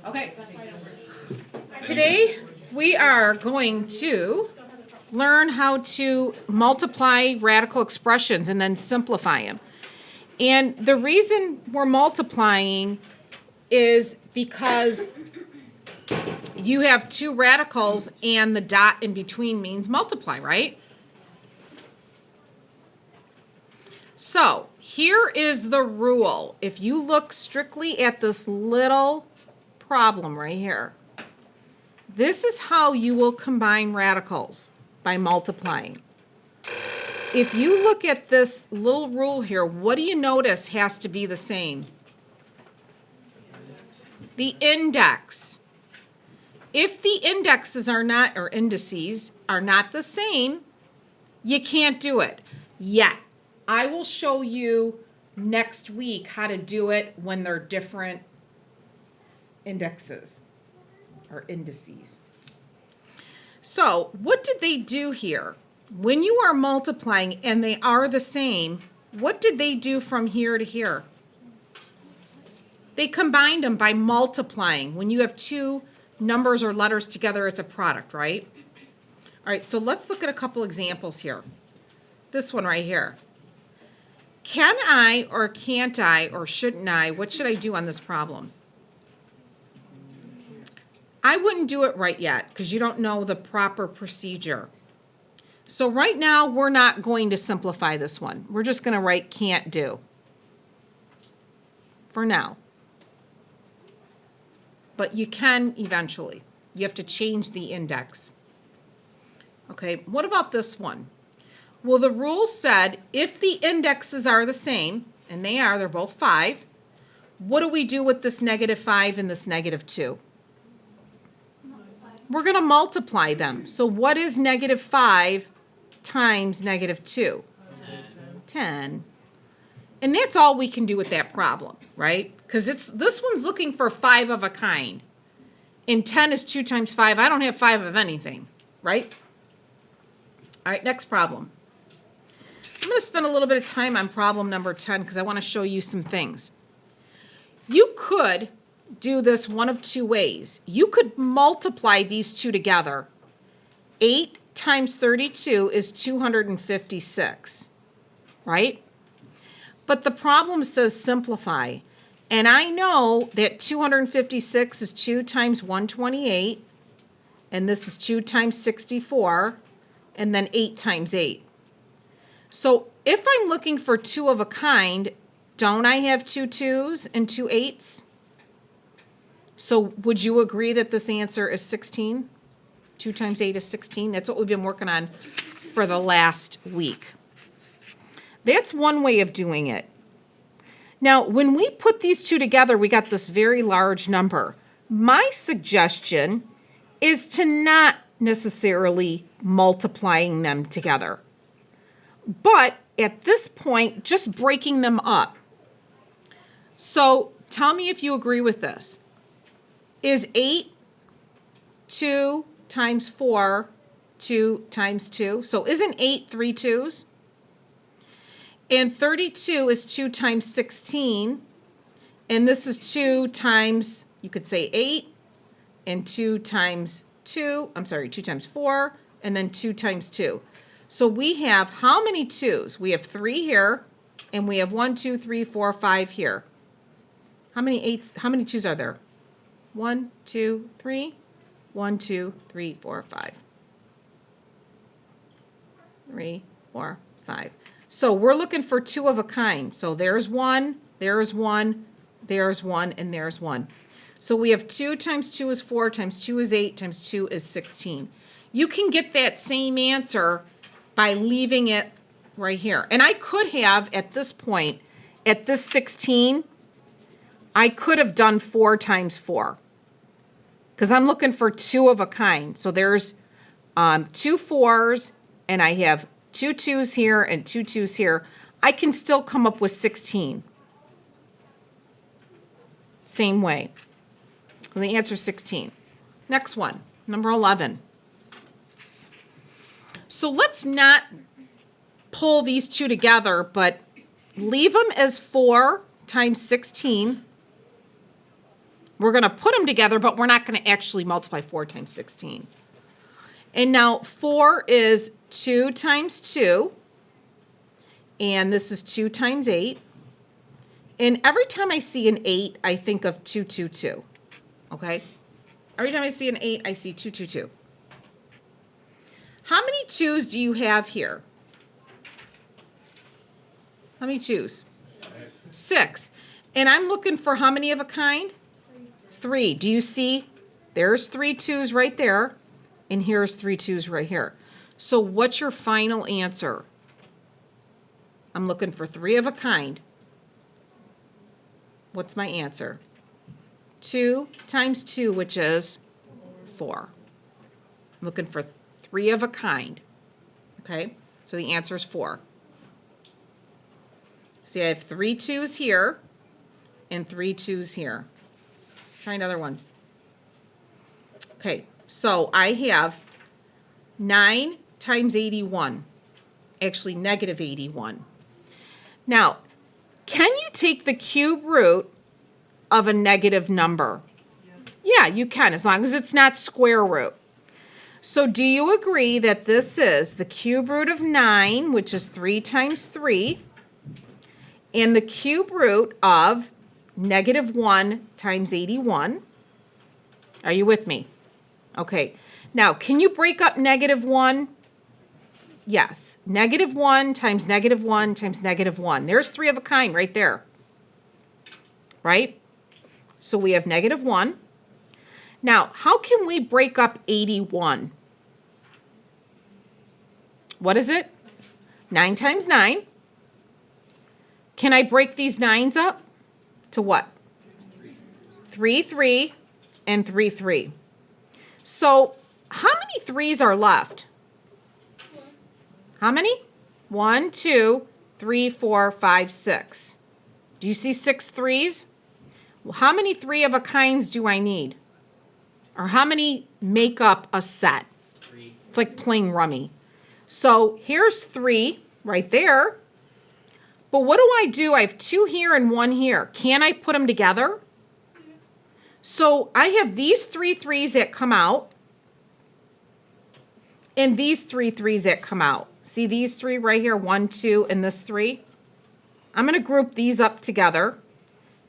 Okay. Today we are going to learn how to multiply radical expressions and then simplify them. And the reason we're multiplying is because you have two radicals and the dot in between means multiply, right? So here is the rule. If you look strictly at this little problem right here, this is how you will combine radicals, by multiplying. If you look at this little rule here, what do you notice has to be the same? The index. If the indexes are not, or indices, are not the same, you can't do it yet. I will show you next week how to do it when they're different indexes or indices. So what did they do here? When you are multiplying and they are the same, what did they do from here to here? They combined them by multiplying. When you have two numbers or letters together, it's a product, right? All right, so let's look at a couple examples here. This one right here. Can I, or can't I, or shouldn't I, what should I do on this problem? I wouldn't do it right yet because you don't know the proper procedure. So right now, we're not going to simplify this one. We're just going to write can't do for now. But you can eventually. You have to change the index. Okay, what about this one? Well, the rule said if the indexes are the same, and they are, they're both 5, what do we do with this -5 and this -2? We're going to multiply them. So what is -5 times -2? 10. And that's all we can do with that problem, right? Because this one's looking for 5 of a kind. And 10 is 2 times 5. I don't have 5 of anything, right? All right, next problem. I'm going to spend a little bit of time on problem number 10 because I want to show you some things. You could do this one of two ways. You could multiply these two together. 8 times 32 is 256, right? But the problem says simplify. And I know that 256 is 2 times 128, and this is 2 times 64, and then 8 times 8. So if I'm looking for 2 of a kind, don't I have 2 2s and 2 8s? So would you agree that this answer is 16? 2 times 8 is 16. That's what we've been working on for the last week. That's one way of doing it. Now, when we put these two together, we got this very large number. My suggestion is to not necessarily multiplying them together, but at this point, just breaking them up. So tell me if you agree with this. Is 8 2 times 4 2 times 2? So isn't 8 3 2s? And 32 is 2 times 16. And this is 2 times, you could say 8, and 2 times 2, 2 times 4, and then 2 times 2. So we have how many 2s? We have 3 here, and we have 1, 2, 3, 4, 5 here. How many 8s? How many 2s are there? 1, 2, 3. 1, 2, 3, 4, 5. 3, 4, 5. So we're looking for 2 of a kind. So there's 1, there's 1, there's 1, and there's 1. So we have 2 times 2 is 4, times 2 is 8, times 2 is 16. You can get that same answer by leaving it right here. And I could have, at this point, at this 16, I could have done 4 times 4. Because I'm looking for 2 of a kind. So there's 2 4s, and I have 2 2s here and 2 2s here. I can still come up with 16. Same way. And the answer is 16. Next one, number 11. So let's not pull these two together, but leave them as 4 times 16 We're going to put them together, but we're not going to actually multiply 4 times 16. And now 4 is 2 times 2. And this is 2 times 8. And every time I see an 8, I think of 2, 2, 2. Okay? Every time I see an 8, I see 2, 2, 2. How many 2's do you have here? How many 2's? 6. And I'm looking for how many of a kind? 3. Do you see? There's 3 2's right there. And here's 3 2's right here. So what's your final answer? I'm looking for 3 of a kind. What's my answer? 2 times 2, which is 4. I'm looking for 3 of a kind. Okay? So the answer is 4. See, I have 3 2's here and 3 2's here. Try another one. Okay, so I have 9 times 81. Actually, negative 81. Now, can you take the cube root of a negative number? Yeah, you can, as long as it's not square root. So do you agree that this is the cube root of 9, which is 3 times 3, and the cube root of negative 1 times 81? Are you with me? Okay. Now, can you break up negative 1? Yes. Negative 1 times negative 1 times negative 1. There's 3 of a kind right there. Right? So we have negative 1. Now, how can we break up 81? What is it? 9 times 9. Can I break these 9's up to what? 3, 3, and 3, 3. So how many 3's are left? How many? 1, 2, 3, 4, 5, 6. Do you see 6 3's? Well, how many 3 of a kinds do I need? Or how many make up a set? 3. It's like playing rummy. So here's 3 right there. But what do? I have 2 here and 1 here. Can I put them together? So I have these 3 3's that come out. And these 3 3's that come out. See these 3 right here, 1, 2, and this 3? I'm going to group these up together,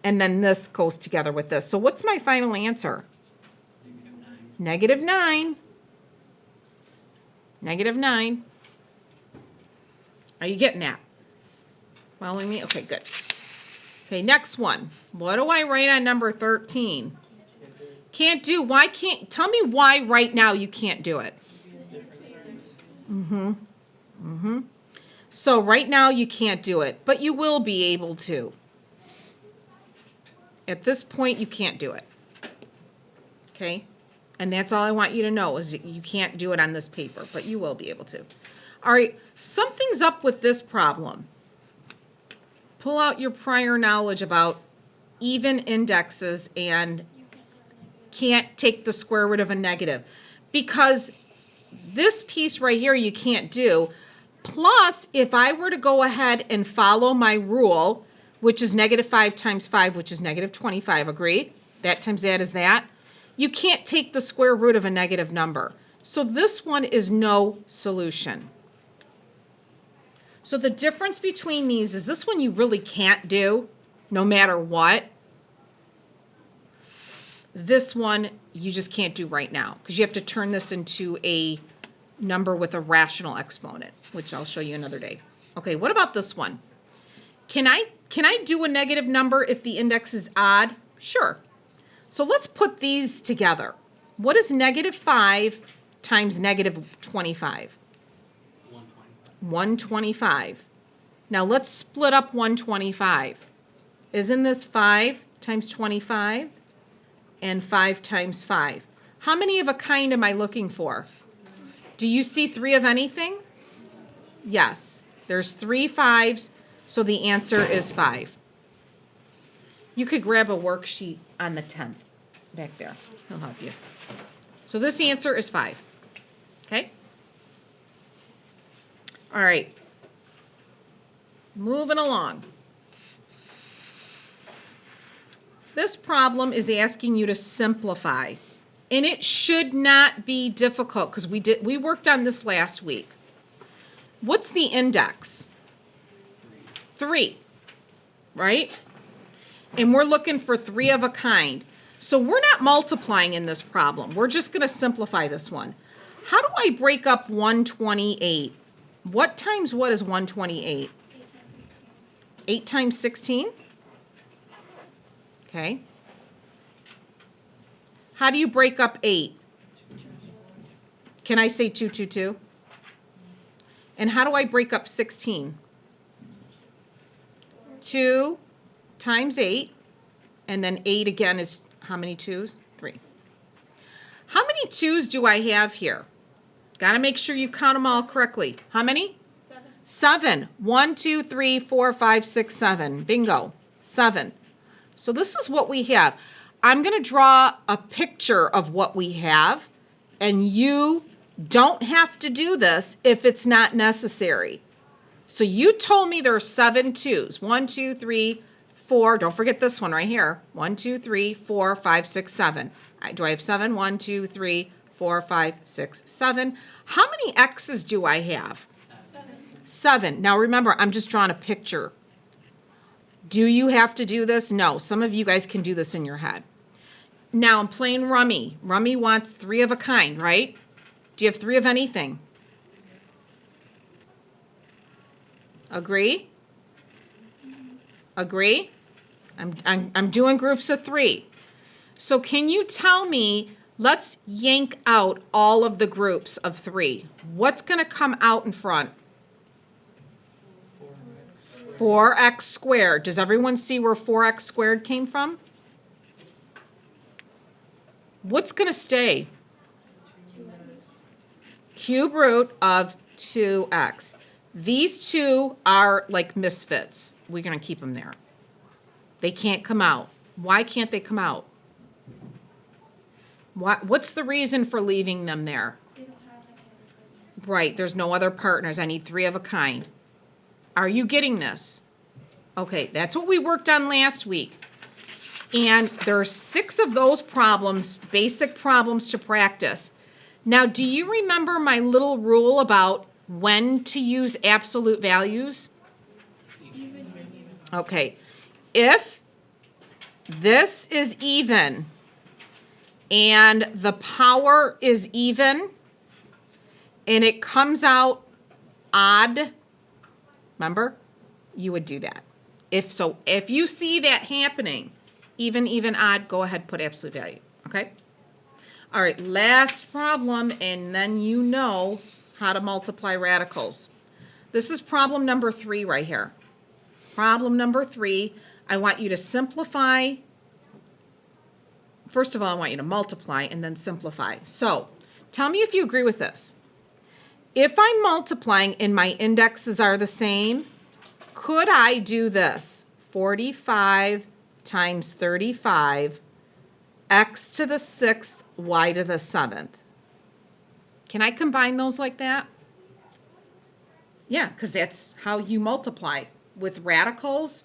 and then this goes together with this. So what's my final answer? Negative 9. Negative 9. Negative 9. Are you getting that? Following me? Okay, good. Okay, next one. What do I write on number 13? Can't do. Why can't? Tell me why right now you can't do it. So right now you can't do it, but you will be able to. At this point, you can't do it. Okay? And that's all I want you to know is that you can't do it on this paper, but you will be able to. All right, something's up with this problem. Pull out your prior knowledge about even indexes and can't take the square root of a negative. Because this piece right here you can't do. Plus, if I were to go ahead and follow my rule, which is negative 5 times 5, which is negative 25, agreed? That times that is that. You can't take the square root of a negative number. So this one is no solution. So the difference between these is this one you really can't do, no matter what. This one you just can't do right now, because you have to turn this into a number with a rational exponent, which I'll show you another day. Okay, what about this one? Can I do a negative number if the index is odd? Sure. So let's put these together. What is negative 5 times negative 25? 125. Now let's split up 125. Isn't this 5 times 25 and 5 times 5? How many of a kind am I looking for? Do you see 3 of anything? Yes. There's 3 5's, so the answer is 5. You could grab a worksheet on the 10th back there. He'll help you. So this answer is 5. Okay? All right. Moving along. This problem is asking you to simplify. And it should not be difficult because we worked on this last week. What's the index? 3, right? And we're looking for 3 of a kind. So we're not multiplying in this problem. We're just going to simplify this one. How do I break up 128? What times what is 128? 8 times 16? Okay. How do you break up 8? Can I say 2, 2, 2? And how do I break up 16? 2 times 8, and then 8 again is how many 2s? 3. How many 2s do I have here? Got to make sure you count them all correctly. How many? 7. 1, 2, 3, 4, 5, 6, 7. Bingo. 7. So this is what we have. I'm going to draw a picture of what we have, and you don't have to do this if it's not necessary. So you told me there are 7 2s. 1, 2, 3, 4. Don't forget this one right here. 1, 2, 3, 4, 5, 6, 7. Do I have 7? 1, 2, 3, 4, 5, 6, 7. How many X's do I have? 7. Now remember, I'm just drawing a picture. Do you have to do this? No. Some of you guys can do this in your head. Now I'm playing rummy. Rummy wants 3 of a kind, right? Do you have 3 of anything? Agree? Agree? I'm doing groups of 3. So can you tell me, let's yank out all of the groups of 3. What's going to come out in front? 4x squared. Does everyone see where 4x squared came from? What's going to stay? Cube root of 2x. These 2 are like misfits. We're going to keep them there. They can't come out. Why can't they come out? What's the reason for leaving them there? Right, there's no other partners. I need 3 of a kind. Are you getting this? Okay, that's what we worked on last week. And there are 6 of those problems, basic problems to practice. Now, do you remember my little rule about when to use absolute values? Okay, if this is even and the power is even and it comes out odd, remember, you would do that. If you see that happening, even, odd, go ahead, put absolute value, okay? All right, last problem, and then you know how to multiply radicals. This is problem number 3 right here. Problem number 3, I want you to simplify. First of all, I want you to multiply and then simplify. So, tell me if you agree with this. If I'm multiplying and my indexes are the same, could I do this? 45 times 35, x to the 6th, y to the 7th. Can I combine those like that? Yeah, because that's how you multiply with radicals.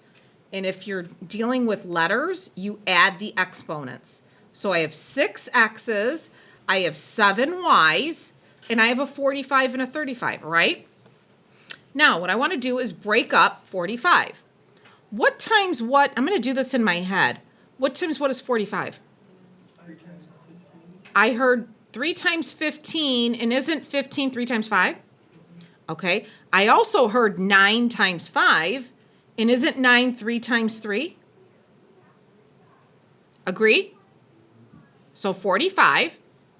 And if you're dealing with letters, you add the exponents. So I have 6 x's, I have 7 y's, and I have a 45 and a 35, right? Now, what I want to do is break up 45. What times what? I'm going to do this in my head. What times what is 45? 3 times 15. I heard 3 times 15, and isn't 15 3 times 5? Okay. I also heard 9 times 5, and isn't 9 3 times 3? Agree? So 45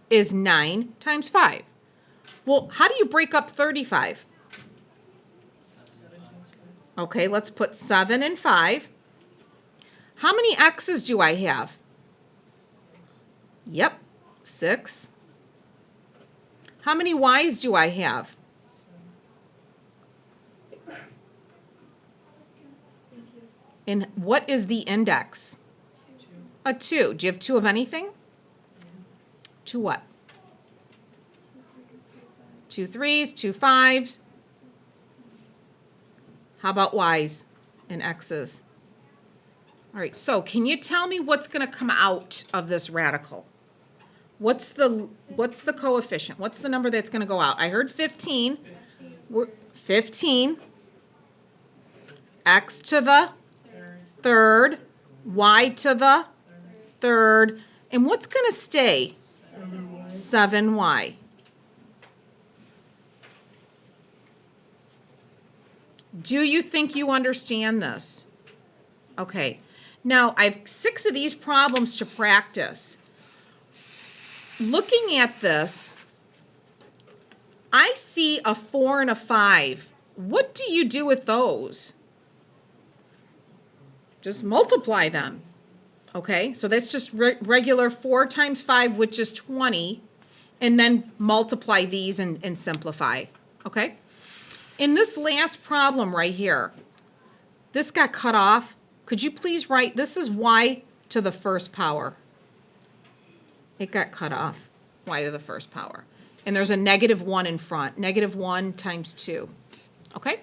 is 9 times 5. Well, how do you break up 35? Okay, let's put 7 and 5. How many x's do I have? Yep, 6. How many y's do I have? And what is the index? 2. A 2. Do you have 2 of anything? 2 what? 2 3s, 2 5s. How about y's and x's? All right, so can you tell me what's going to come out of this radical? What's the coefficient? What's the number that's going to go out? I heard 15. 15. X to the third, y to the third, and what's going to stay? 7y. Do you think you understand this? Okay. Now, I have 6 of these problems to practice. Looking at this, I see a 4 and a 5. What do you do with those? Just multiply them. Okay, so that's just regular 4 times 5, which is 20, and then multiply these and simplify. Okay? In this last problem right here, this got cut off. Could you please write, this is y to the first power. It got cut off, y to the first power. And there's a -1 in front, -1 times 2. Okay?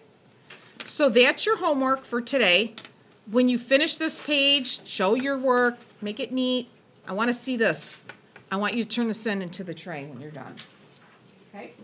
So that's your homework for today. When you finish this page, show your work, make it neat. I want to see this. I want you to turn this into the tray when you're done. Okay?